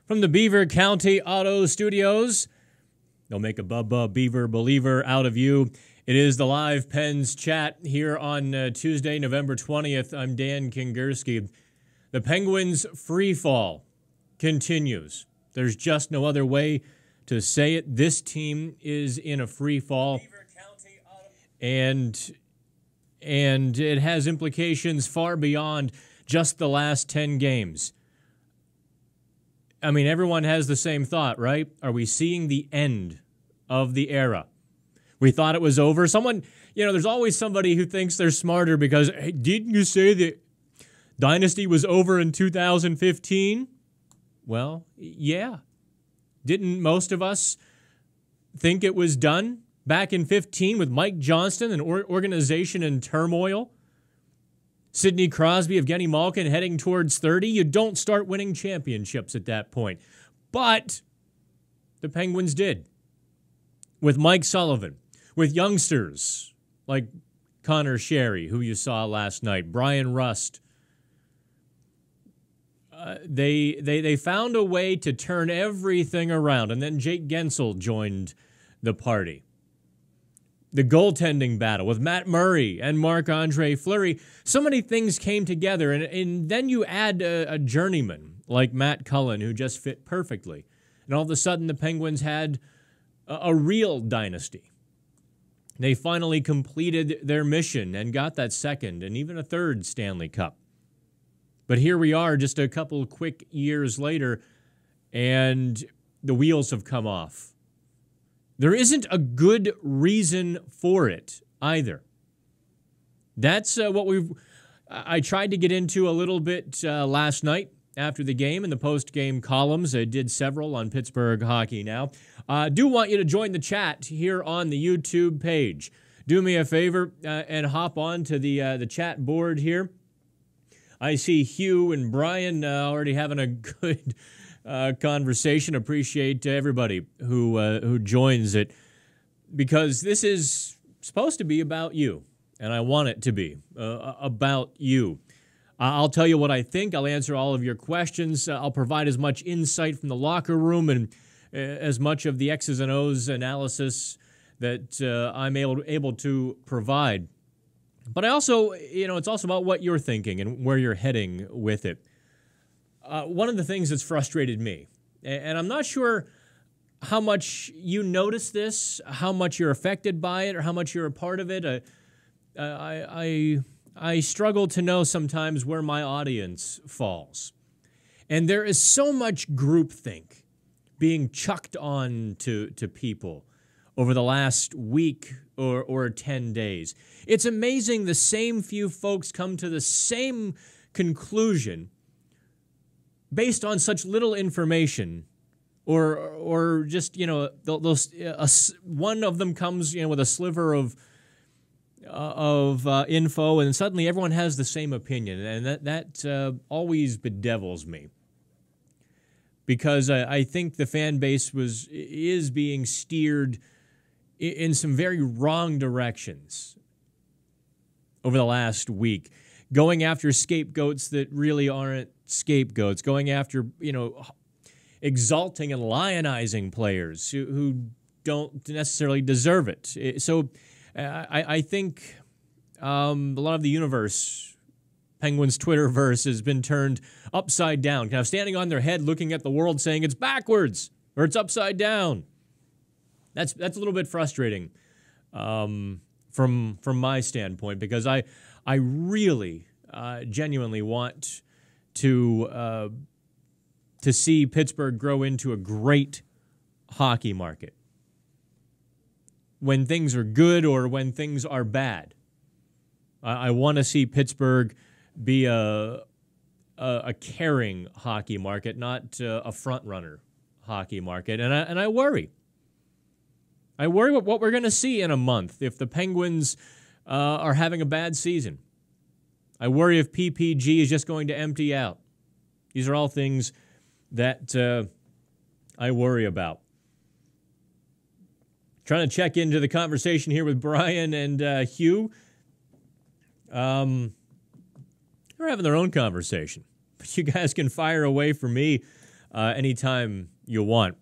From the Beaver County Auto Studios, they'll make a Bubba Beaver believer out of you. It is the Live Pens Chat here on Tuesday, November 20th. I'm Dan Kingerski. The Penguins' free fall continues. There's just no other way to say it. This team is in a free fall, and it has implications far beyond just the last 10 games. I mean, everyone has the same thought, right? Are we seeing the end of the era? We thought it was over. Someone, there's always somebody who thinks they're smarter because, hey, didn't you say the dynasty was over in 2015? Well, yeah. Didn't most of us think it was done back in 15 with Mike Johnston and organization in turmoil? Sidney Crosby, Evgeny Malkin heading towards 30. You don't start winning championships at that point. But the Penguins did. With Mike Sullivan, with youngsters like Connor Sherry, who you saw last night, Brian Rust. They found a way to turn everything around. And then Jake Gensel joined the party. The goaltending battle with Matt Murray and Marc-Andre Fleury. So many things came together, and then you add a journeyman like Matt Cullen, who just fit perfectly. And all of a sudden, the Penguins had a real dynasty. They finally completed their mission and got that second and even a third Stanley Cup. But here we are just a couple quick years later, and the wheels have come off. There isn't a good reason for it either. That's what I tried to get into a little bit last night after the game in the post-game columns. I did several on Pittsburgh Hockey Now. Do want you to join the chat here on the YouTube page. Do me a favor and hop on to the chat board here. I see Hugh and Brian already having a good conversation. Appreciate everybody who joins it, because this is supposed to be about you, and I want it to be about you. I'll tell you what I think. I'll answer all of your questions. I'll provide as much insight from the locker room and as much of the X's and O's analysis that I'm able to provide. But I also, it's also about what you're thinking and where you're heading with it. One of the things that's frustrated me, and I'm not sure how much you notice this, how much you're affected by it, or how much you're a part of it. I struggle to know sometimes where my audience falls. And there is so much groupthink being chucked on to people over the last week or 10 days. It's amazing the same few folks come to the same conclusion based on such little information, or just, one of them comes, with a sliver of info, and suddenly everyone has the same opinion, and that always bedevils me, because I think the fan base is being steered in some very wrong directions over the last week, going after scapegoats that really aren't scapegoats, going after, exalting and lionizing players who don't necessarily deserve it. So I think a lot of the universe, Penguins Twitterverse, has been turned upside down, kind of standing on their head, looking at the world, saying it's backwards or it's upside down. That's a little bit frustrating from my standpoint, because I really genuinely want to see Pittsburgh grow into a great hockey market. When things are good or when things are bad, I want to see Pittsburgh be a caring hockey market, not a front-runner hockey market. And I worry. I worry what we're going to see in a month if the Penguins are having a bad season. I worry if PPG is just going to empty out. These are all things that I worry about. Trying to check into the conversation here with Brian and Hugh. They're having their own conversation, but you guys can fire away for me anytime you want.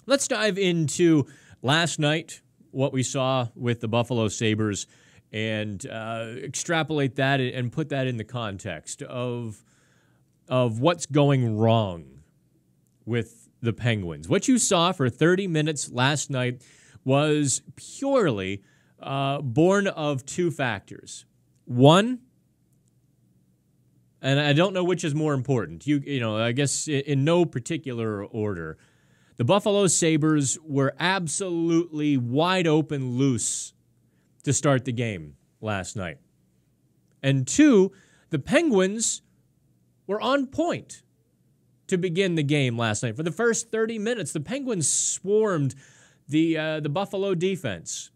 Let's dive into last night, what we saw with the Buffalo Sabres, and extrapolate that and put that in the context of what's going wrong with the Penguins. What you saw for 30 minutes last night was purely born of two factors. One, and I don't know which is more important. You know, I guess in no particular order, the Buffalo Sabres were absolutely wide open loose to start the game last night. And two, the Penguins were on point to begin the game last night. For the first 30 minutes, the Penguins swarmed the Buffalo defense,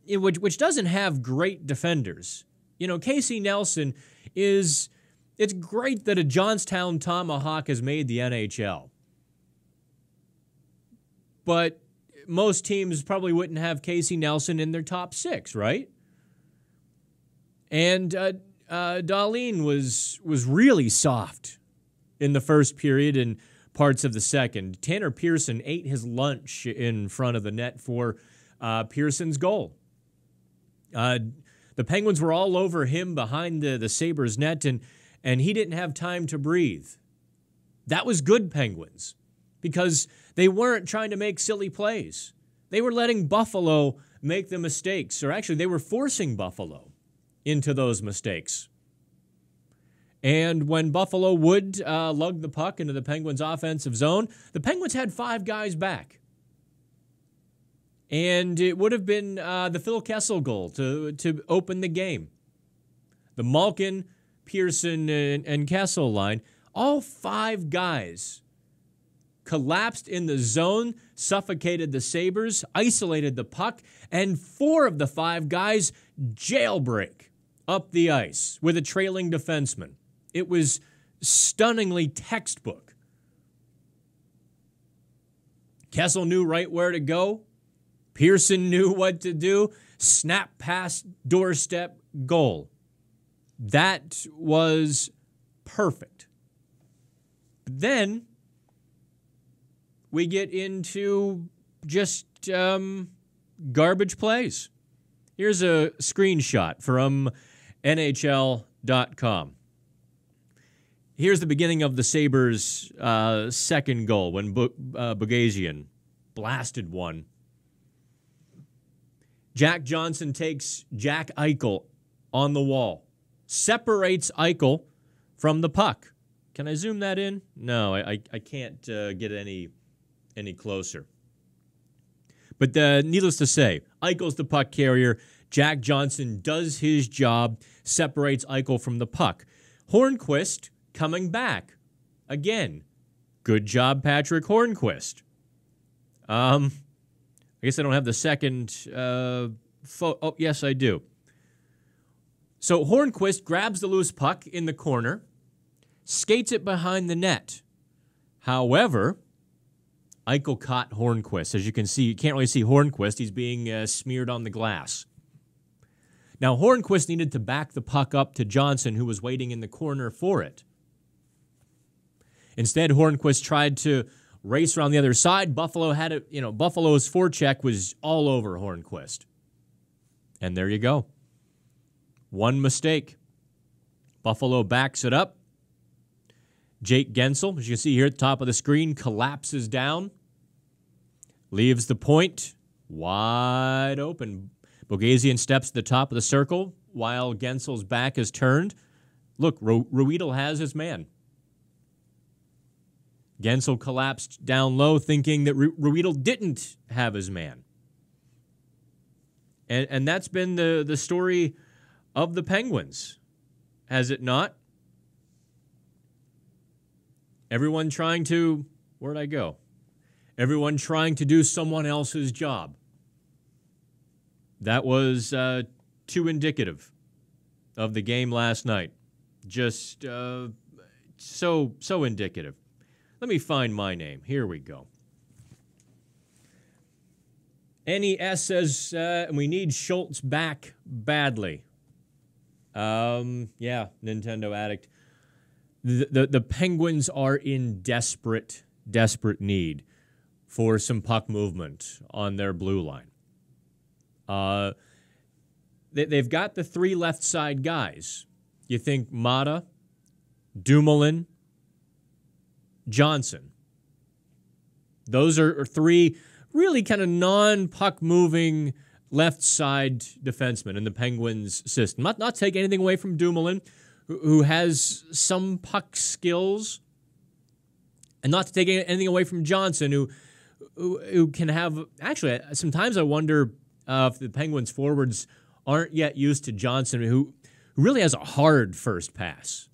which doesn't have great defenders. You know, Casey Nelson it's great that a Johnstown Tomahawk has made the NHL. But most teams probably wouldn't have Casey Nelson in their top six, right? And Dahlin was really soft in the first period and parts of the second. Tanner Pearson ate his lunch in front of the net for Pearson's goal. The Penguins were all over him behind the Sabres net, and he didn't have time to breathe. That was good Penguins, because they weren't trying to make silly plays. They were letting Buffalo make the mistakes, or actually they were forcing Buffalo into those mistakes. And when Buffalo would lug the puck into the Penguins' offensive zone, the Penguins had 5 guys back. And it would have been the Phil Kessel goal to open the game. The Malkin, Pearson, and Kessel line, all 5 guys collapsed in the zone, suffocated the Sabres, isolated the puck, and 4 of the 5 guys jailbreak up the ice with a trailing defenseman. It was stunningly textbook. Kessel knew right where to go. Pearson knew what to do. Snap pass, doorstep, goal. That was perfect. But then we get into just garbage plays. Here's a screenshot from NHL.com. Here's the beginning of the Sabres' second goal when Bogosian blasted one. Jack Johnson takes Jack Eichel on the wall, separates Eichel from the puck. Can I zoom that in? No, I can't get any closer. But needless to say, Eichel's the puck carrier. Jack Johnson does his job, separates Eichel from the puck. Hornquist coming back. Again, good job, Patrick Hornquist. I guess I don't have the second oh, yes, I do. So Hornquist grabs the loose puck in the corner, skates it behind the net. However, Eichel caught Hornquist. As you can see, you can't really see Hornquist. He's being smeared on the glass. Now, Hornquist needed to back the puck up to Johnson, who was waiting in the corner for it. Instead, Hornquist tried to race around the other side. Buffalo had it, Buffalo's forecheck was all over Hornquist. And there you go. One mistake. Buffalo backs it up. Jake Gensel, as you can see here at the top of the screen, collapses down. Leaves the point wide open. Bogosian steps to the top of the circle while Gensel's back is turned. Look, Ruedel has his man. Gensel collapsed down low, thinking that Ruedel didn't have his man. And that's been the story of the Penguins, has it not? Everyone trying to, where'd I go? Everyone trying to do someone else's job. That was too indicative of the game last night. Just so indicative. Let me find my name. Here we go. NES says, we need Schultz back badly. Yeah, Nintendo Addict. The Penguins are in desperate need for some puck movement on their blue line. They've got the three left side guys. You think Mata, Dumoulin, Johnson. Those are three really kind of non-puck moving left side defensemen in the Penguins system. Not take anything away from Dumoulin, who has some puck skills, and not to take anything away from Johnson, who can have. Actually, sometimes I wonder if the Penguins forwards aren't yet used to Johnson, who really has a hard first pass.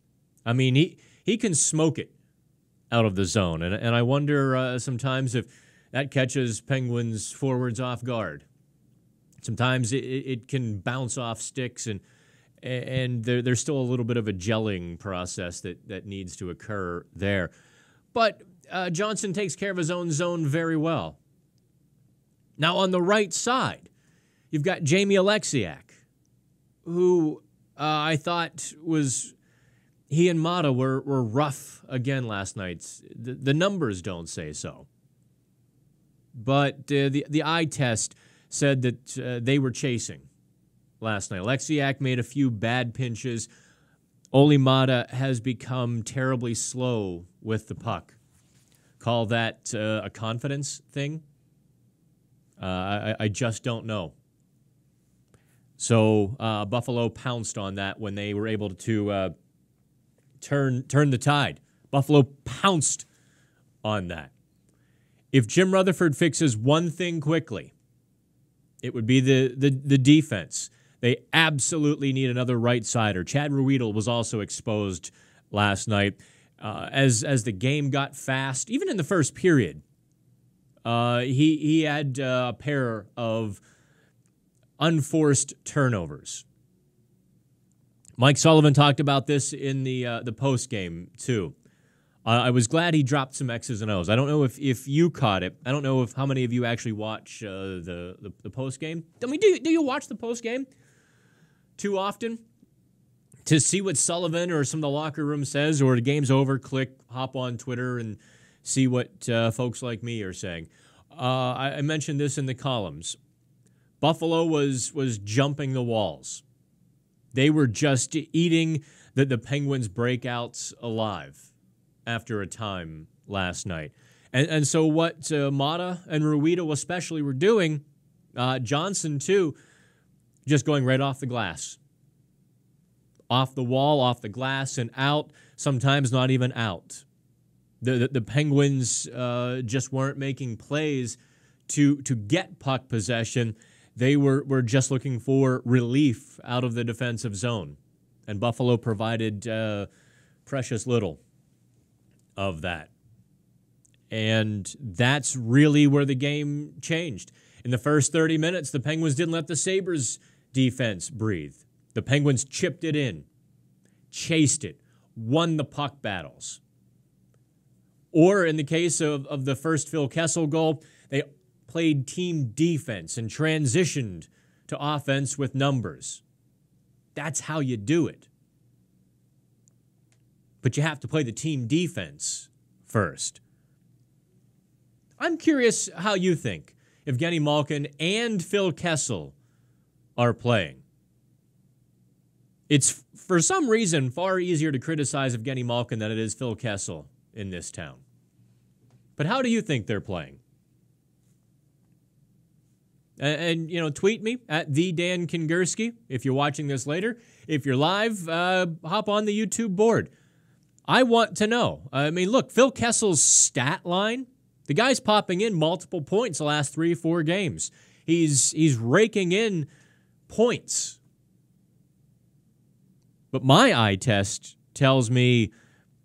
I mean, he can smoke it out of the zone, and I wonder sometimes if that catches Penguins forwards off guard. Sometimes it can bounce off sticks, and there's still a little bit of a gelling process that needs to occur there. But Johnson takes care of his own zone very well. Now, on the right side, you've got Jamie Alexiak, who I thought he and Mata were rough again last night. The numbers don't say so. But the eye test said that they were chasing last night. Alexiak made a few bad pinches. Ole Mata has become terribly slow with the puck. Call that a confidence thing? I just don't know. So Buffalo pounced on that when they were able to turn the tide. Buffalo pounced on that. If Jim Rutherford fixes one thing quickly, it would be the defense. They absolutely need another right-sider. Chad Ruedel was also exposed last night. As the game got fast, even in the first period, he had a pair of unforced turnovers. Mike Sullivan talked about this in the post game too. I was glad he dropped some X's and O's. I don't know if you caught it. I don't know how many of you actually watch the post game. I mean, do you watch the post game too often to see what Sullivan or some of the locker room says, or the game's over, hop on Twitter and see what folks like me are saying? I mentioned this in the columns. Buffalo was jumping the walls. They were just eating the Penguins' breakouts alive after a time last night. And so what Mata and Ruedel especially were doing, Johnson too, just going right off the glass. Off the wall, off the glass, and out, sometimes not even out. The Penguins just weren't making plays to get puck possession. They were just looking for relief out of the defensive zone. And Buffalo provided precious little of that. And that's really where the game changed. In the first 30 minutes, the Penguins didn't let the Sabres defense breathe. The Penguins chipped it in, chased it, won the puck battles. Or in the case of the first Phil Kessel goal, they played team defense and transitioned to offense with numbers. That's how you do it. But you have to play the team defense first. I'm curious how you think Evgeny Malkin and Phil Kessel are playing. It's, for some reason, far easier to criticize Evgeny Malkin than it is Phil Kessel in this town. But how do you think they're playing? And tweet me at @DanKingerski if you're watching this later. If you're live, hop on the YouTube board. I want to know. I mean, look, Phil Kessel's stat line, the guy's popping in multiple points the last 3-4 games. He's raking in points. But my eye test tells me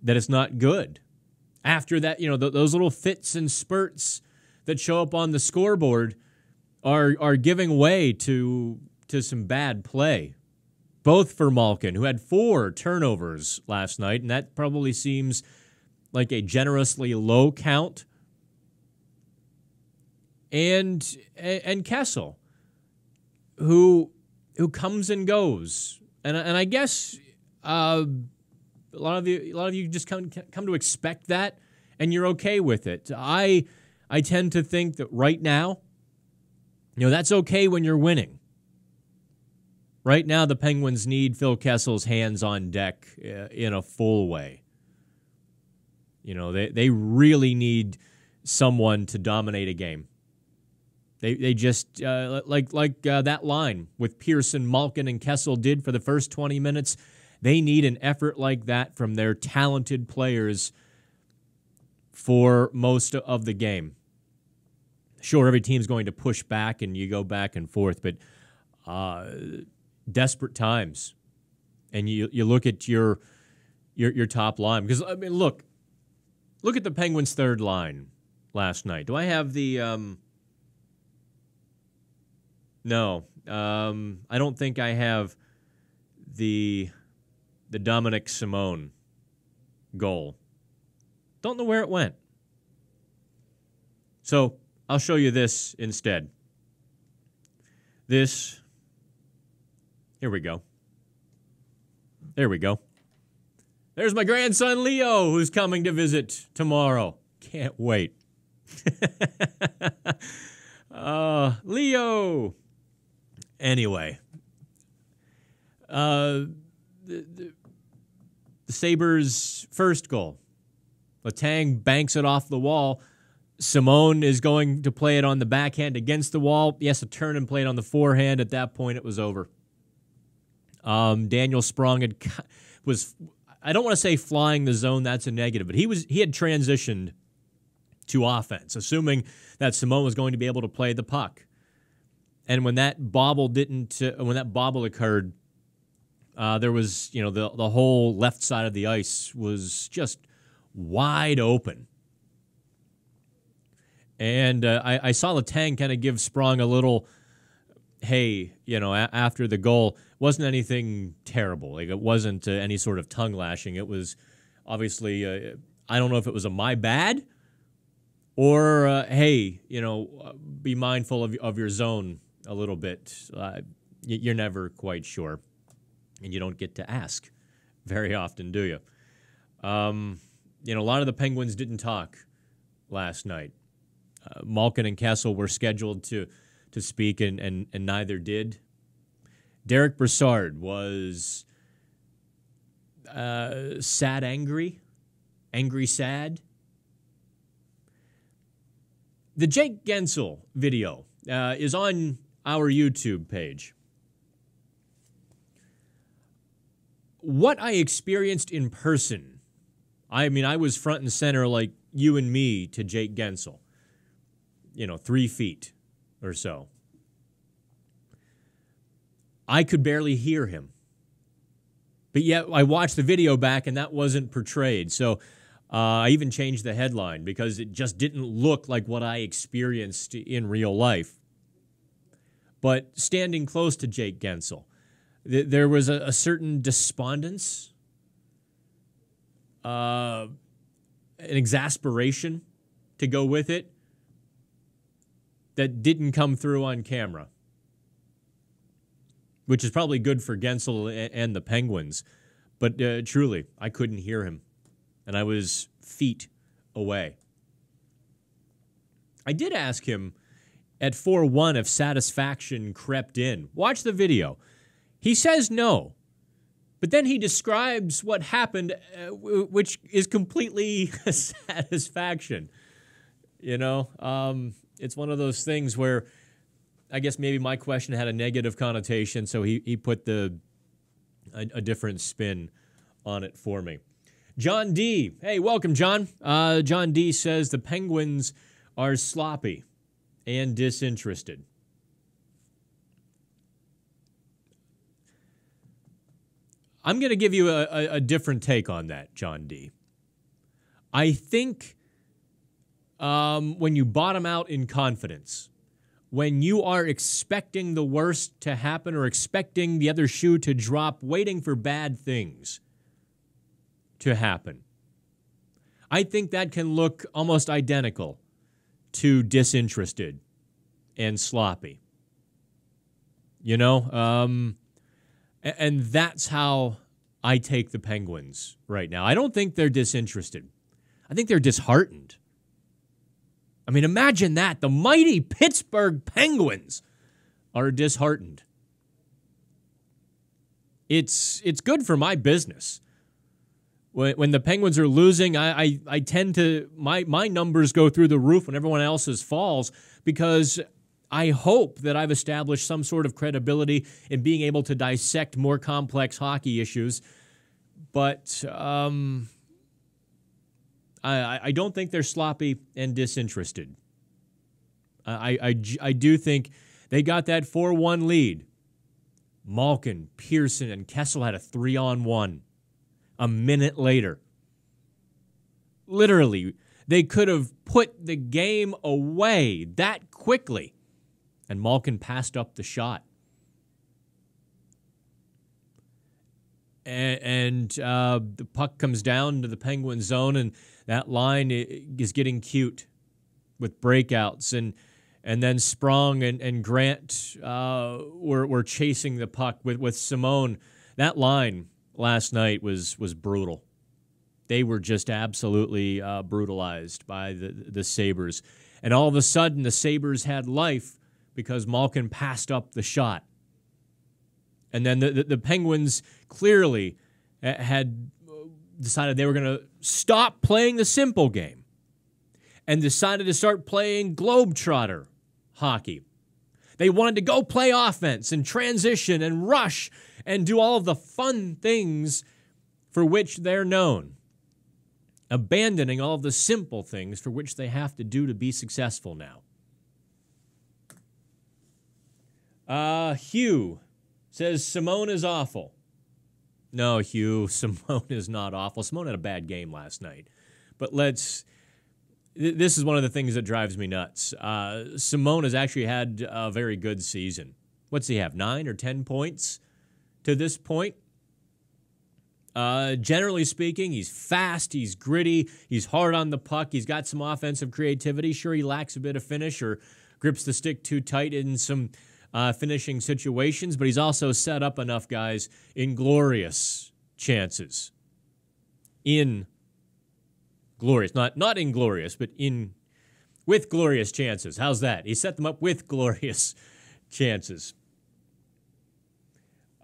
that it's not good. After that, those little fits and spurts that show up on the scoreboard are giving way to some bad play. Both for Malkin, who had 4 turnovers last night, and that probably seems like a generously low count. And Kessel, who comes and goes. And I guess A lot of you just come to expect that, and you're okay with it. I tend to think that right now, that's okay when you're winning. Right now, the Penguins need Phil Kessel's hands on deck in a full way. They really need someone to dominate a game. They just like that line with Pearson, Malkin, and Kessel did for the first 20 minutes. They need an effort like that from their talented players for most of the game. Sure, every team's going to push back and you go back and forth, but desperate times, and you look at your top line, because I mean, look at the Penguins' third line last night. Do I have the? No, I don't think I have the Dominic Simone goal. Don't know where it went. So I'll show you this instead. Here we go. There we go. There's my grandson Leo, who's coming to visit tomorrow. Can't wait. Leo. Anyway, the Sabres' first goal. Letang banks it off the wall. Simone is going to play it on the backhand against the wall. He has to turn and play it on the forehand. At that point, it was over. Daniel Sprong was, I don't want to say flying the zone, that's a negative, but he had transitioned to offense, assuming that Simone was going to be able to play the puck. And when that bobble occurred, there was, the whole left side of the ice was just wide open. And I saw Letang kind of give Sprong a little, hey, after the goal. Wasn't anything terrible. Like, it wasn't any sort of tongue lashing. It was obviously, I don't know if it was a my bad or, hey, be mindful of your zone a little bit. You're never quite sure. And you don't get to ask very often, do you? A lot of the Penguins didn't talk last night. Malkin and Kessel were scheduled to speak, and neither did. Derek Brassard was sad, angry, sad. The Jake Gensel video is on our YouTube page. What I experienced in person, I mean, I was front and center like you and me to Jake Gensel. 3 feet or so. I could barely hear him. But yet I watched the video back and that wasn't portrayed. So I even changed the headline because it just didn't look like what I experienced in real life. But standing close to Jake Gensel, there was a certain despondence, an exasperation to go with it that didn't come through on camera, which is probably good for Gensel and the Penguins. But truly, I couldn't hear him, and I was feet away. I did ask him at 4-1 if satisfaction crept in. Watch the video. He says no, but then he describes what happened, which is completely satisfaction. It's one of those things where I guess maybe my question had a negative connotation, so he put a different spin on it for me. John D. Hey, welcome, John. John D. says the Penguins are sloppy and disinterested. I'm going to give you a different take on that, John D. I think when you bottom out in confidence, when you are expecting the worst to happen or expecting the other shoe to drop, waiting for bad things to happen, I think that can look almost identical to disinterested and sloppy. And that's how I take the Penguins right now. I don't think they're disinterested. I think they're disheartened. I mean, imagine that. The mighty Pittsburgh Penguins are disheartened. It's good for my business. When the Penguins are losing, I tend to, my numbers go through the roof when everyone else's falls, because I hope that I've established some sort of credibility in being able to dissect more complex hockey issues. But I don't think they're sloppy and disinterested. I do think they got that 4-1 lead. Malkin, Pearson, and Kessel had a 3-on-1 a minute later. Literally, they could have put the game away that quickly, and Malkin passed up the shot. And the puck comes down to the Penguin zone, and that line is getting cute with breakouts. And then Sprong and Grant were chasing the puck with Simone. That line last night was brutal. They were just absolutely brutalized by the Sabres. And all of a sudden, the Sabres had life because Malkin passed up the shot. And then the Penguins clearly had decided they were going to stop playing the simple game and decided to start playing globetrotter hockey. They wanted to go play offense and transition and rush and do all of the fun things for which they're known, abandoning all of the simple things for which they have to do to be successful now. Hugh says Simone is awful. No, Hugh, Simone is not awful. Simone had a bad game last night. But this is one of the things that drives me nuts. Simone has actually had a very good season. What's he have, 9 or 10 points to this point? Generally speaking, he's fast, he's gritty, he's hard on the puck, he's got some offensive creativity. Sure, he lacks a bit of finish or grips the stick too tight in some finishing situations, but he's also set up enough guys in glorious chances. In glorious, not inglorious, but with glorious chances. How's that? He set them up with glorious chances.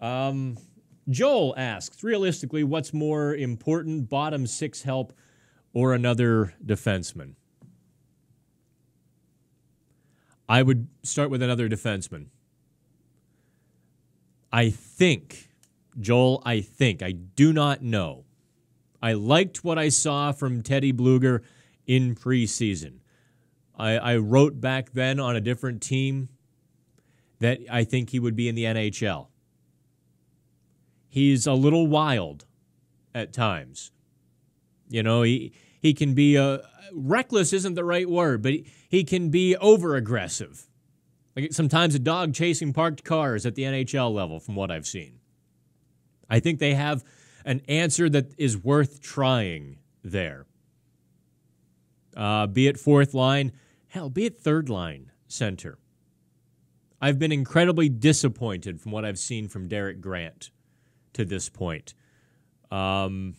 Joel asks, realistically, what's more important, bottom 6 help or another defenseman? I would start with another defenseman. I do not know. I liked what I saw from Teddy Bluger in preseason. I wrote back then on a different team that I think he would be in the NHL. He's a little wild at times. You know, he can be reckless isn't the right word, but he can be over-aggressive. Like sometimes a dog chasing parked cars at the NHL level, from what I've seen. I think they have an answer that is worth trying there. Be it fourth line, hell, be it third line center. I've been incredibly disappointed from what I've seen from Derek Grant to this point. I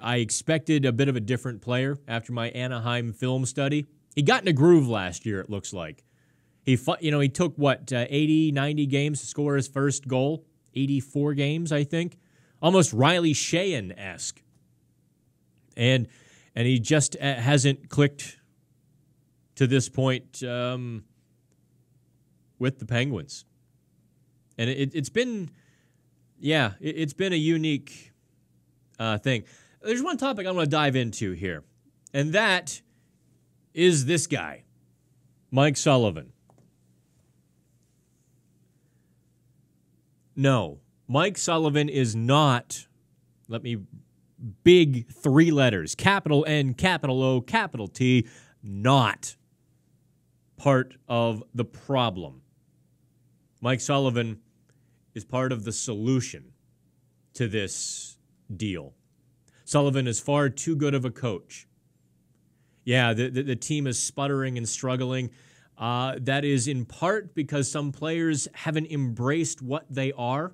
expected a bit of a different player after my Anaheim film study. He got in a groove last year, it looks like. He took, 80, 90 games to score his first goal? 84 games, I think. Almost Riley Sheehan-esque. And he just hasn't clicked to this point with the Penguins. And it's been a unique thing. There's one topic I want to dive into here, and that is this guy, Mike Sullivan. No, Mike Sullivan is not, big 3 letters, capital N, capital O, capital T, not part of the problem. Mike Sullivan is part of the solution to this deal. Sullivan is far too good of a coach. Yeah, the team is sputtering and struggling. That is in part because some players haven't embraced what they are.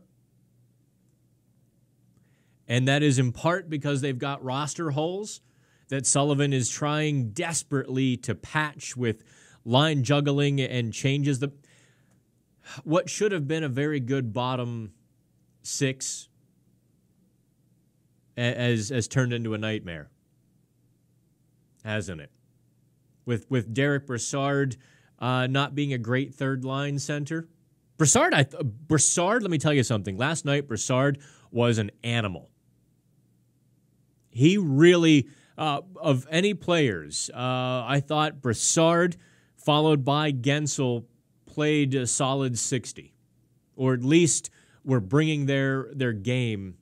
And that is in part because they've got roster holes that Sullivan is trying desperately to patch with line juggling and changes. What should have been a very good bottom six has turned into a nightmare, hasn't it? With Derek Brassard not being a great third-line center. Brassard, let me tell you something. Last night, Brassard was an animal. He really, of any players, I thought Brassard, followed by Gensel, played a solid 60. Or at least were bringing their game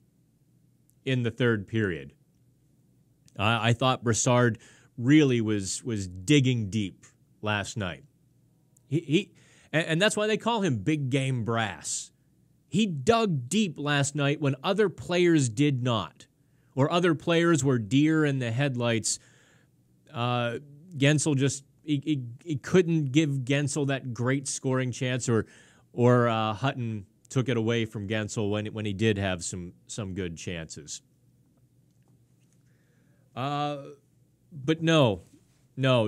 in the third period. I thought Brassard really was digging deep last night. And that's why they call him Big Game Brass. He dug deep last night when other players did not, or other players were deer in the headlights. Gensel just he couldn't give Gensel that great scoring chance, or Hutton took it away from Gensel when he did have some good chances. But no,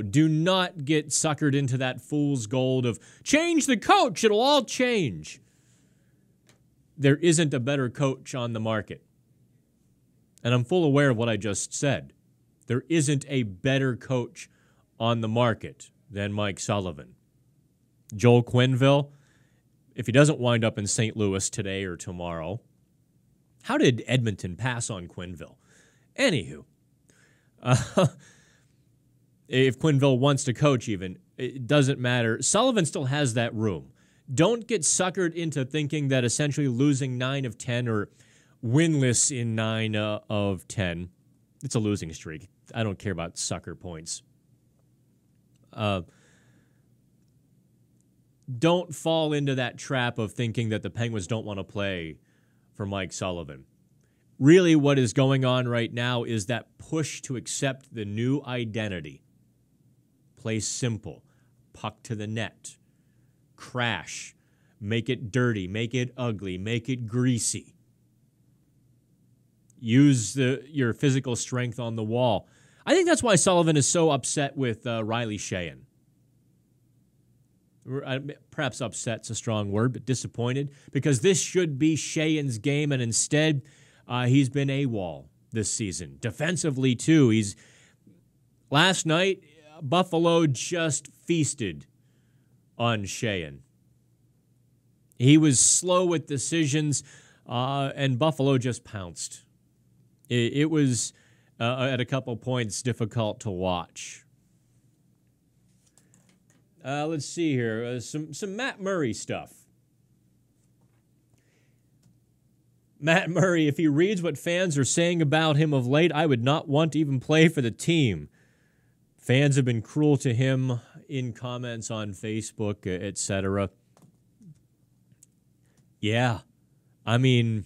do not get suckered into that fool's gold of change the coach, it'll all change. There isn't a better coach on the market. And I'm full aware of what I just said. There isn't a better coach on the market than Mike Sullivan. Joel Quenneville, if he doesn't wind up in St. Louis today or tomorrow, how did Edmonton pass on Quenneville? Anywho, if Quenneville wants to coach even, it doesn't matter. Sullivan still has that room. Don't get suckered into thinking that essentially losing 9 of 10 or winless in 9 of 10, it's a losing streak. I don't care about sucker points. Don't fall into that trap of thinking that the Penguins don't want to play for Mike Sullivan. Really, what is going on right now is that push to accept the new identity. Play simple, puck to the net, crash, make it dirty, make it ugly, make it greasy. Use your physical strength on the wall. I think that's why Sullivan is so upset with Riley Sheahan. Perhaps upset's a strong word, but disappointed, because this should be Sheahan's game, and instead he's been AWOL this season. Defensively, too. Last night, Buffalo just feasted on Sheahan. He was slow with decisions, and Buffalo just pounced. It was, at a couple points, difficult to watch. Let's see here. Some Matt Murray stuff. Matt Murray, if he reads what fans are saying about him of late, I would not want to even play for the team. Fans have been cruel to him in comments on Facebook, etc. Yeah, I mean,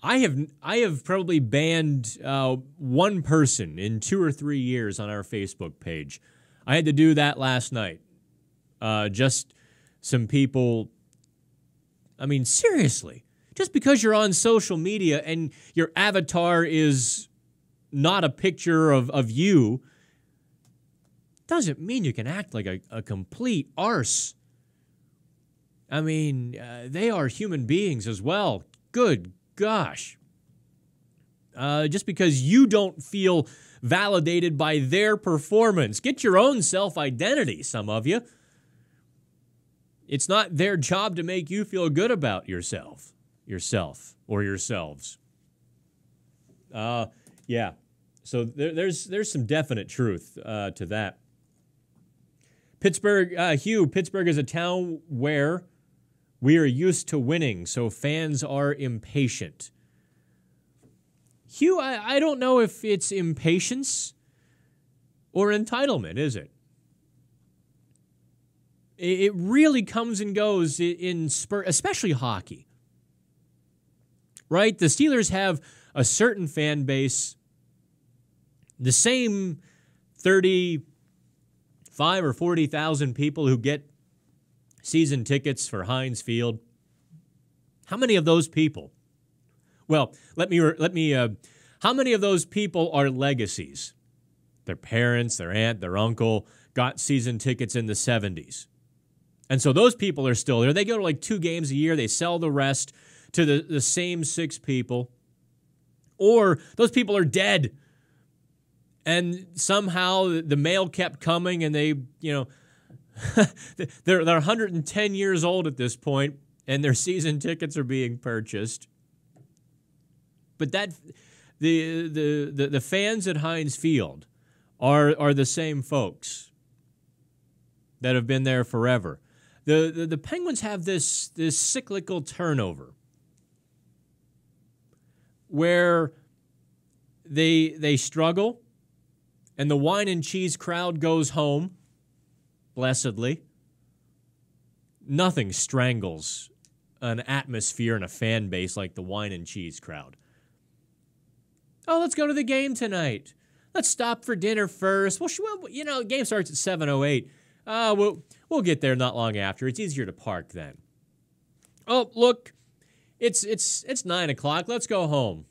I have probably banned one person in 2 or 3 years on our Facebook page. I had to do that last night. Just some people. I mean, seriously, just because you're on social media and your avatar is not a picture of you, doesn't mean you can act like a complete arse. I mean, they are human beings as well. Good gosh. Just because you don't feel validated by their performance, get your own self-identity, some of you. It's not their job to make you feel good about yourself, or yourselves. Yeah. So there's some definite truth to that. Pittsburgh is a town where we are used to winning, so fans are impatient. Hugh, I don't know if it's impatience or entitlement, is it? It really comes and goes in especially hockey. Right? The Steelers have a certain fan base, the same 35 or 40,000 people who get season tickets for Heinz Field. How many of those people Well, let me. How many of those people are legacies? Their parents, their aunt, their uncle got season tickets in the 70s. And so those people are still there. They go to like 2 games a year. They sell the rest to the same 6 people. Or those people are dead. And somehow the mail kept coming and they, they're 110 years old at this point and their season tickets are being purchased. But that the fans at Heinz Field are the same folks that have been there forever. The Penguins have this cyclical turnover where they struggle and the wine and cheese crowd goes home, blessedly. Nothing strangles an atmosphere and a fan base like the wine and cheese crowd. Oh, let's go to the game tonight. Let's stop for dinner first. Well, the game starts at 7:08. We'll get there not long after. It's easier to park then. Oh, look, it's 9 o'clock. Let's go home.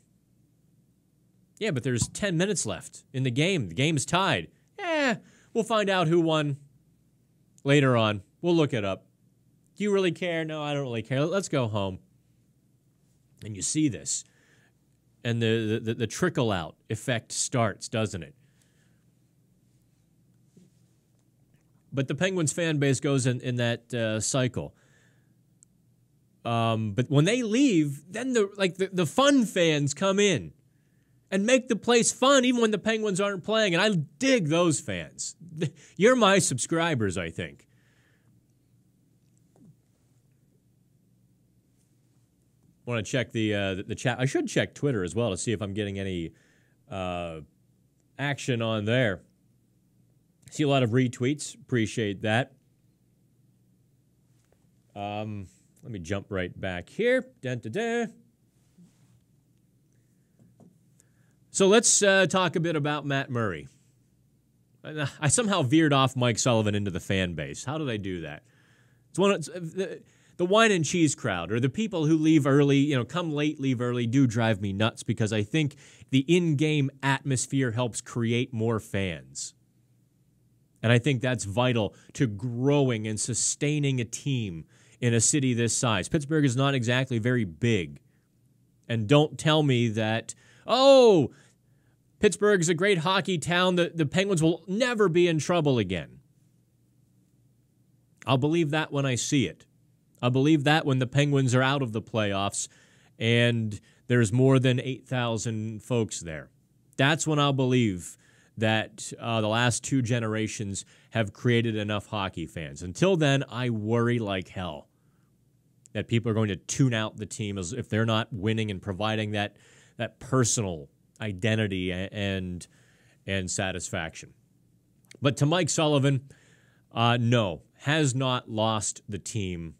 Yeah, but there's 10 minutes left in the game. The game's tied. We'll find out who won later on. We'll look it up. Do you really care? No, I don't really care. Let's go home. And you see this. And the trickle-out effect starts, doesn't it? But the Penguins fan base goes in that cycle. But when they leave, then the fun fans come in and make the place fun even when the Penguins aren't playing. And I dig those fans. You're my subscribers, I think. Want to check the chat. I should check Twitter as well to see if I'm getting any action on there. See a lot of retweets. Appreciate that. Let me jump right back here. Dun, dun, dun. So let's talk a bit about Matt Murray. I somehow veered off Mike Sullivan into the fan base. How did I do that? It's the wine and cheese crowd, or the people who leave early, come late, leave early, do drive me nuts because I think the in-game atmosphere helps create more fans. And I think that's vital to growing and sustaining a team in a city this size. Pittsburgh is not exactly very big. And don't tell me that, Pittsburgh's a great hockey town. The Penguins will never be in trouble again. I'll believe that when I see it. I'll believe that when the Penguins are out of the playoffs and there's more than 8,000 folks there. That's when I'll believe that the last 2 generations have created enough hockey fans. Until then, I worry like hell that people are going to tune out the team as if they're not winning and providing that personal identity and satisfaction. But to Mike Sullivan, no, has not lost the team.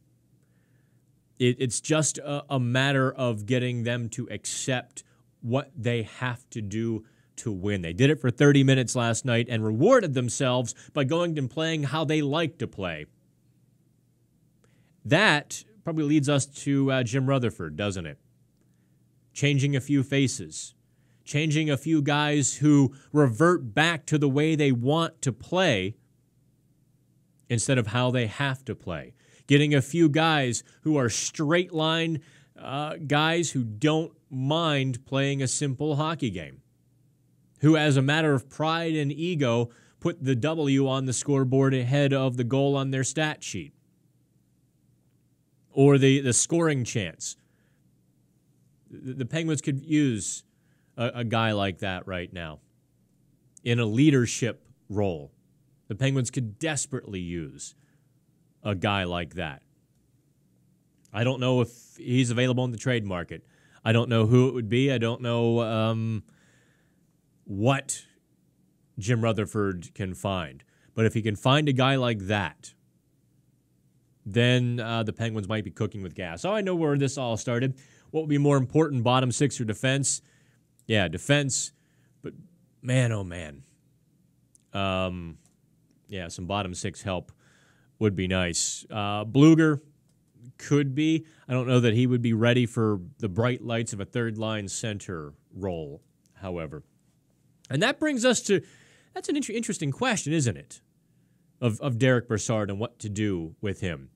It's just a matter of getting them to accept what they have to do to win. They did it for 30 minutes last night and rewarded themselves by going and playing how they like to play. That probably leads us to Jim Rutherford, doesn't it? Changing a few faces. Changing a few guys who revert back to the way they want to play instead of how they have to play. Getting a few guys who are straight line guys who don't mind playing a simple hockey game, who, as a matter of pride and ego, put the W on the scoreboard ahead of the goal on their stat sheet, or the scoring chance. The Penguins could use a guy like that right now in a leadership role. The Penguins could desperately use a guy like that. I don't know if he's available in the trade market. I don't know who it would be. I don't know what Jim Rutherford can find. But if he can find a guy like that, then the Penguins might be cooking with gas. Oh, I know where this all started. What would be more important, bottom six or defense? Yeah, defense. But man, oh man. Some bottom six help would be nice. Bluger could be. I don't know that he would be ready for the bright lights of a third-line center role, however. And that brings us to, that's an interesting question, isn't it, of Derek Brassard and what to do with him.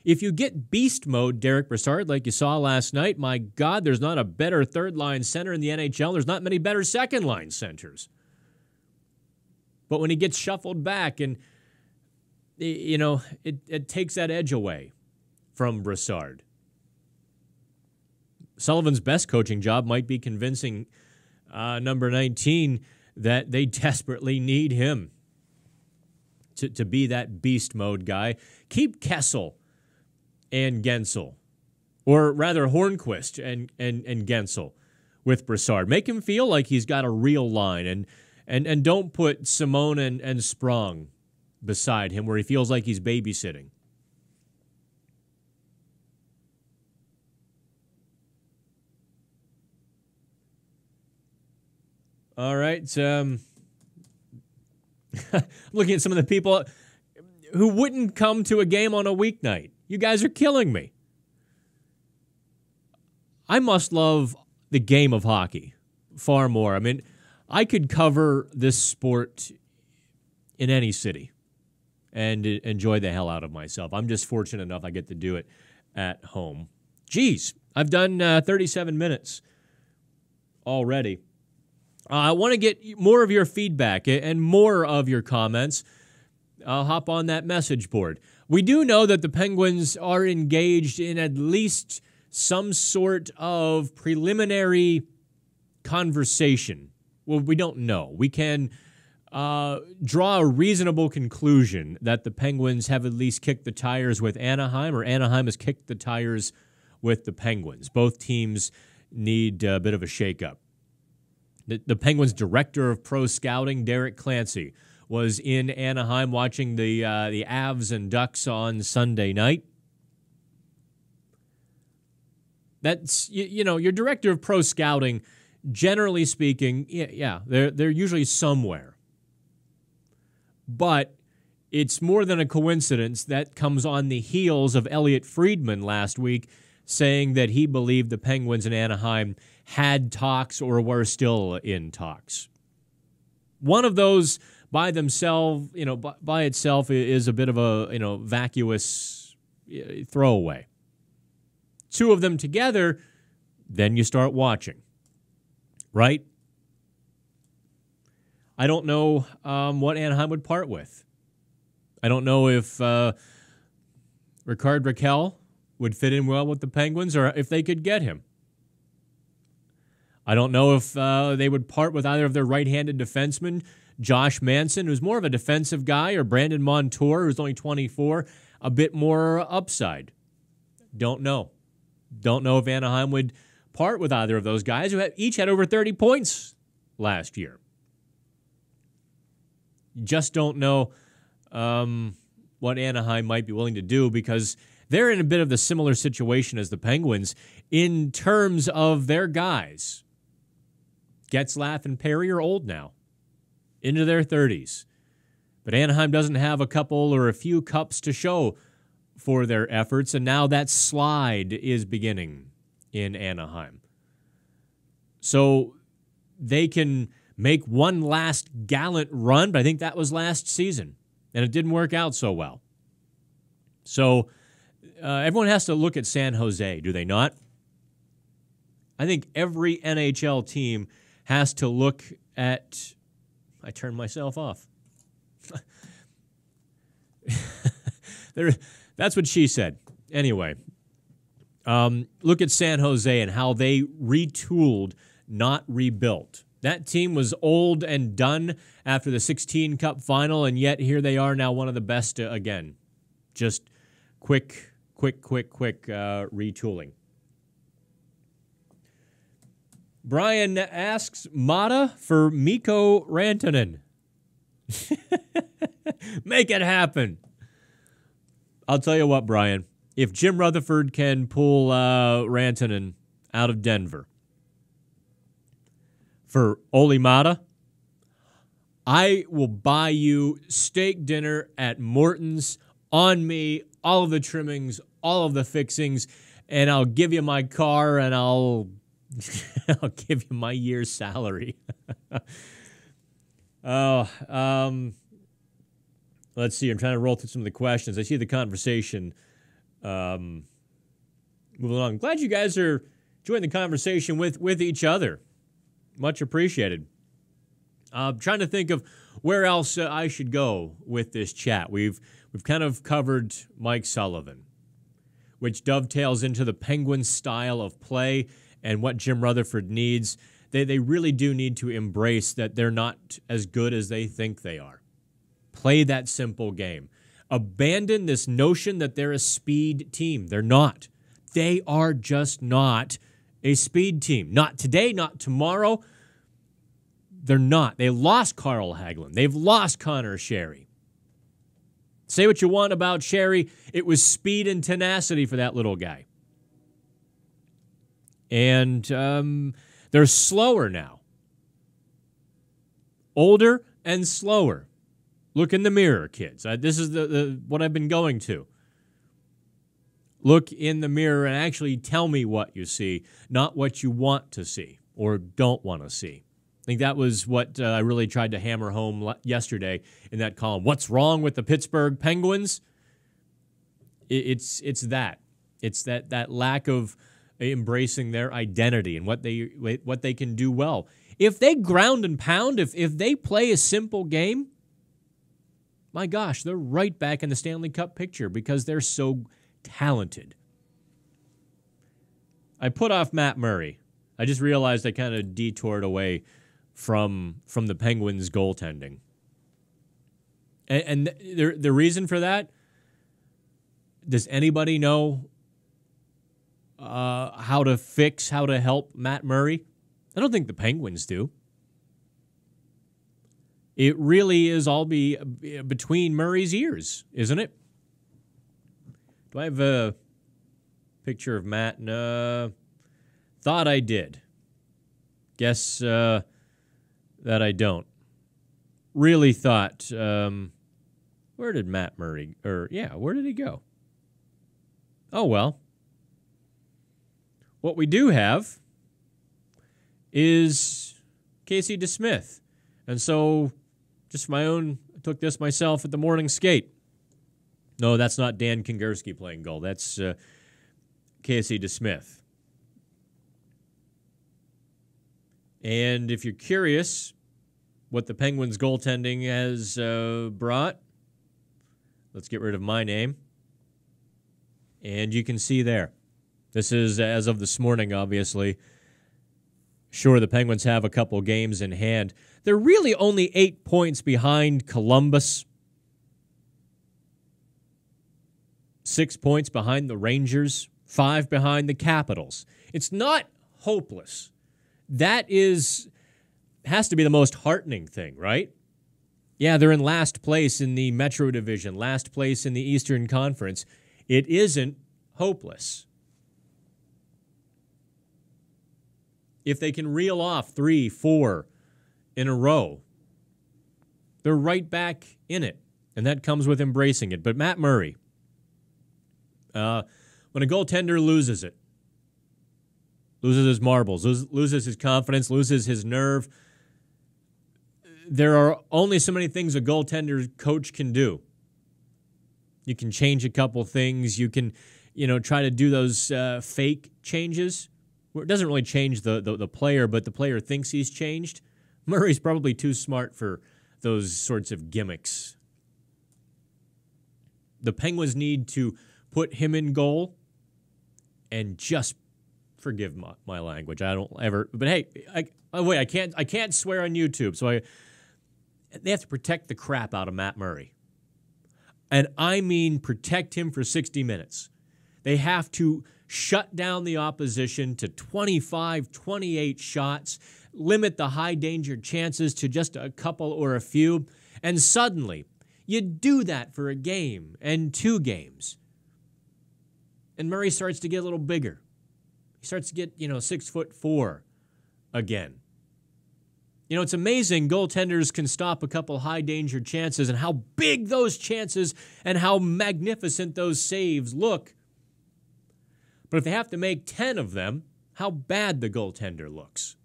If you get beast mode Derek Brassard like you saw last night, my God, there's not a better third-line center in the NHL. There's not many better second-line centers. But when he gets shuffled back and, you know, it takes that edge away from Brassard. Sullivan's best coaching job might be convincing number 19 that they desperately need him to be that beast mode guy. Keep Kessel and Gensel, or rather Hornquist and Gensel with Brassard. Make him feel like he's got a real line, and don't put Simone and Sprong beside him where he feels like he's babysitting. All right. Looking at some of the people who wouldn't come to a game on a weeknight. You guys are killing me. I must love the game of hockey far more. I mean, I could cover this sport in any city and enjoy the hell out of myself. I'm just fortunate enough I get to do it at home. Geez, I've done 37 minutes already. I want to get more of your feedback and more of your comments. I'll hop on that message board. We do know that the Penguins are engaged in at least some sort of preliminary conversation. Well, we don't know. We can draw a reasonable conclusion that the Penguins have at least kicked the tires with Anaheim, or Anaheim has kicked the tires with the Penguins. Both teams need a bit of a shakeup. The Penguins' director of pro scouting, Derek Clancy, was in Anaheim watching the Avs and Ducks on Sunday night. That's, you know, your director of pro scouting, generally speaking, yeah, they're usually somewhere. But it's more than a coincidence that comes on the heels of Elliot Friedman last week saying that he believed the Penguins in Anaheim had talks or were still in talks. One of those by themselves, you know, by itself is a bit of a, you know, vacuous throwaway. Two of them together, then you start watching, right? I don't know what Anaheim would part with. I don't know if Ricard Raquel would fit in well with the Penguins or if they could get him. I don't know if they would part with either of their right-handed defensemen, Josh Manson, who's more of a defensive guy, or Brandon Montour, who's only 24, a bit more upside. Don't know. Don't know if Anaheim would part with either of those guys who each had over 30 points last year. Just don't know what Anaheim might be willing to do, because they're in a bit of the similar situation as the Penguins in terms of their guys. Getzlaff and Perry are old now, into their 30s. But Anaheim doesn't have a couple or a few cups to show for their efforts, and now that slide is beginning in Anaheim. So they can make one last gallant run, but I think that was last season, and it didn't work out so well. So everyone has to look at San Jose, do they not? I think every NHL team has to look at... I turned myself off. That's what she said. Anyway, look at San Jose and how they retooled, not rebuilt. That team was old and done after the 16 Cup final, and yet here they are now, one of the best again. Just quick retooling. Brian asks Mata for Mikko Rantanen. Make it happen. I'll tell you what, Brian. If Jim Rutherford can pull Rantanen out of Denver for Olli Mata, I will buy you steak dinner at Morton's, on me, all of the trimmings all of the fixings, and I'll give you my car, and I'll give you my year's salary. Let's see. I'm trying to roll through some of the questions. I see the conversation moving along. Glad you guys are enjoying the conversation with each other. Much appreciated. Trying to think of where else I should go with this chat. We've kind of covered Mike Sullivan, which dovetails into the Penguins' style of play and what Jim Rutherford needs. They really do need to embrace that they're not as good as they think they are. Play that simple game. Abandon this notion that they're a speed team. They're not. They are just not a speed team. Not today, not tomorrow. They're not. They lost Carl Hagelin. They've lost Connor Sherry. Say what you want about Sherry. It was speed and tenacity for that little guy. And they're slower now. Older and slower. Look in the mirror, kids. This is the what I've been going to. Look in the mirror and actually tell me what you see, not what you want to see or don't want to see. I think that was what I really tried to hammer home yesterday in that column. What's wrong with the Pittsburgh Penguins? It's that. It's that lack of embracing their identity and what they can do well. If they ground and pound, if they play a simple game, my gosh, they're right back in the Stanley Cup picture because they're so talented. I put off Matt Murray. I just realized I kind of detoured away from the Penguins' goaltending. And the reason for that, does anybody know how to help Matt Murray? I don't think the Penguins do. It really is all between Murray's ears, isn't it? Do I have a picture of Matt? No. Thought I did. Guess that I don't. Really thought, where did Matt Murray, where did he go? Oh, well. What we do have is Casey DeSmith. And so, just for my own, I took this myself at the morning skate. No, that's not Dan Kingerski playing goal. That's Casey DeSmith. And if you're curious what the Penguins goaltending has brought, let's get rid of my name. And you can see there. This is as of this morning, obviously. Sure, the Penguins have a couple games in hand. They're really only 8 points behind Columbus. 6 points behind the Rangers. 5 behind the Capitals. It's not hopeless. That has to be the most heartening thing, right? Yeah, they're in last place in the Metro Division, last place in the Eastern Conference. It isn't hopeless. If they can reel off 3, 4 in a row, they're right back in it. And that comes with embracing it. But Matt Murray, when a goaltender loses it, loses his marbles, loses his confidence, loses his nerve, there are only so many things a goaltender coach can do. You can change a couple things. You can, try to do those fake changes. It doesn't really change the player, but the player thinks he's changed. Murray's probably too smart for those sorts of gimmicks. The Penguins need to put him in goal and just forgive my language. I don't ever, but hey, I can't swear on YouTube, so they have to protect the crap out of Matt Murray. And I mean protect him for 60 minutes. They have to shut down the opposition to 25, 28 shots, limit the high-danger chances to just a couple or a few, and suddenly you do that for a game and 2 games. And Murray starts to get a little bigger. He starts to get, 6'4" again. It's amazing goaltenders can stop a couple high-danger chances and how big those chances and how magnificent those saves look But if they have to make 10 of them, how bad the goaltender looks.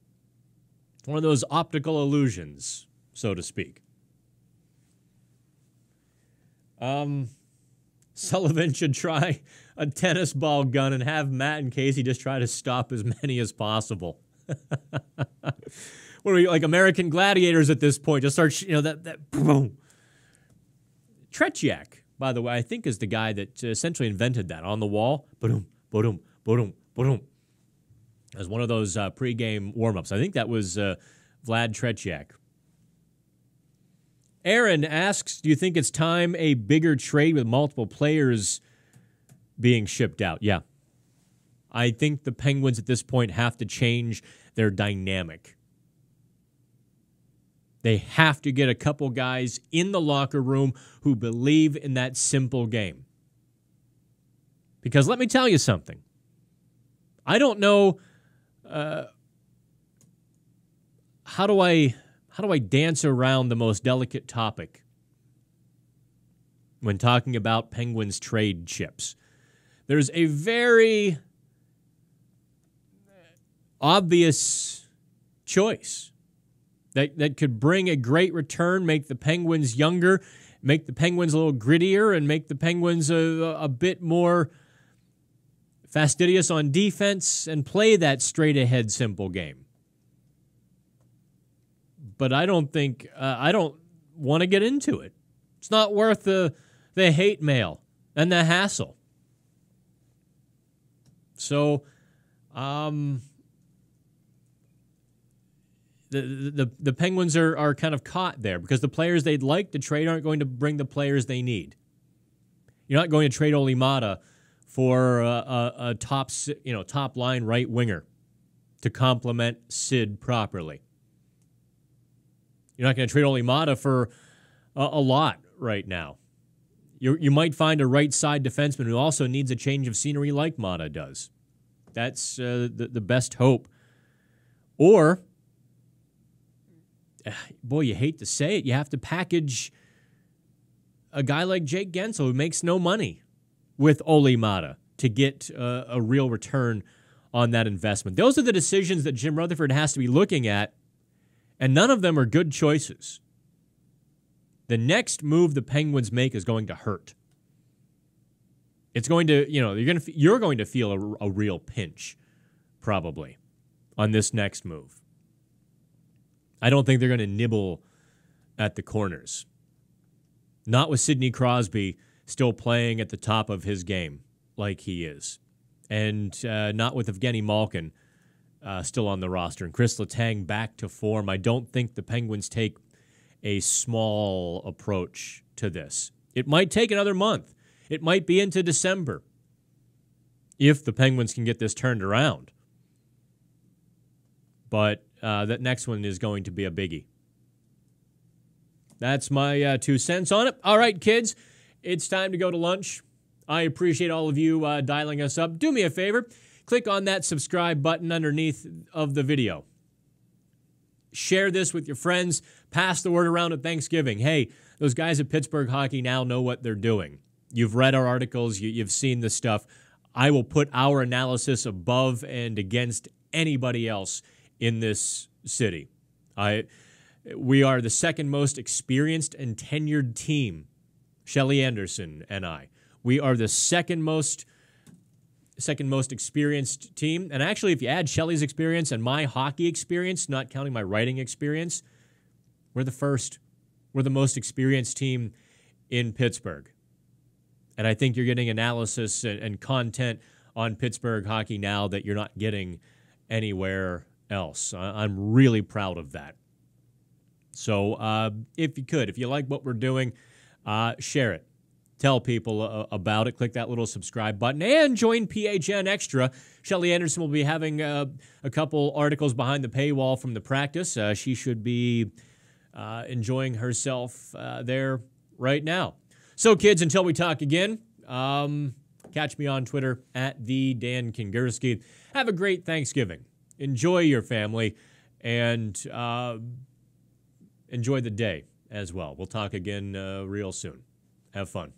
One of those optical illusions, so to speak. Sullivan should try a tennis ball gun and have Matt and Casey just try to stop as many as possible. What are we, like American gladiators at this point? Just start, that boom. Tretiak, by the way, I think is the guy that essentially invented that on the wall. Boom, boom, boom, boom. As one of those pregame warm-ups. I think that was Vlad Tretiak. Aaron asks, do you think it's time a bigger trade with multiple players being shipped out? Yeah. I think the Penguins at this point have to change their dynamic. They have to get a couple guys in the locker room who believe in that simple game. Because let me tell you something. I don't know how do I dance around the most delicate topic when talking about Penguins trade chips. There's a very obvious choice that could bring a great return, make the Penguins younger, make the Penguins a little grittier, and make the Penguins a bit more fastidious on defense and play that straight-ahead simple game. But I don't think I don't want to get into it. It's not worth the hate mail and the hassle. So, the Penguins are kind of caught there because the players they'd like to trade aren't going to bring the players they need. You're not going to trade Olimata for a top line right winger to complement Sid properly. You're not going to trade Olimata for a lot right now. You might find a right side defenseman who also needs a change of scenery like Mata does. That's the best hope. Or, boy, you hate to say it, you have to package a guy like Jake Gensel who makes no money with Olimata to get a real return on that investment. Those are the decisions that Jim Rutherford has to be looking at, and none of them are good choices. The next move the Penguins make is going to hurt. It's going to, you're going to feel a real pinch, probably, on this next move. I don't think they're going to nibble at the corners. Not with Sidney Crosby still playing at the top of his game like he is. And not with Evgeny Malkin still on the roster. And Chris Letang back to form. I don't think the Penguins take a small approach to this. It might take another month. It might be into December if the Penguins can get this turned around. But that next one is going to be a biggie. That's my 2 cents on it. All right, kids, it's time to go to lunch. I appreciate all of you dialing us up. Do me a favor. Click on that subscribe button underneath of the video. Share this with your friends. Pass the word around at Thanksgiving. Hey, those guys at Pittsburgh Hockey Now know what they're doing. You've read our articles. You've seen the stuff. I will put our analysis above and against anybody else in this city. We are the second most experienced and tenured team, Shelley Anderson and I. We are the second most experienced team. And actually, if you add Shelley's experience and my hockey experience, not counting my writing experience, we're the first. We're the most experienced team in Pittsburgh. And I think you're getting analysis and content on Pittsburgh Hockey Now that you're not getting anywhere else. I'm really proud of that. So if you like what we're doing, share it. Tell people about it. Click that little subscribe button and join PHN Extra. Shelley Anderson will be having a couple articles behind the paywall from the practice. She should be enjoying herself there right now. So, kids, until we talk again, catch me on Twitter at the Dan Kingerski. Have a great Thanksgiving. Enjoy your family and enjoy the day as well. We'll talk again real soon. Have fun.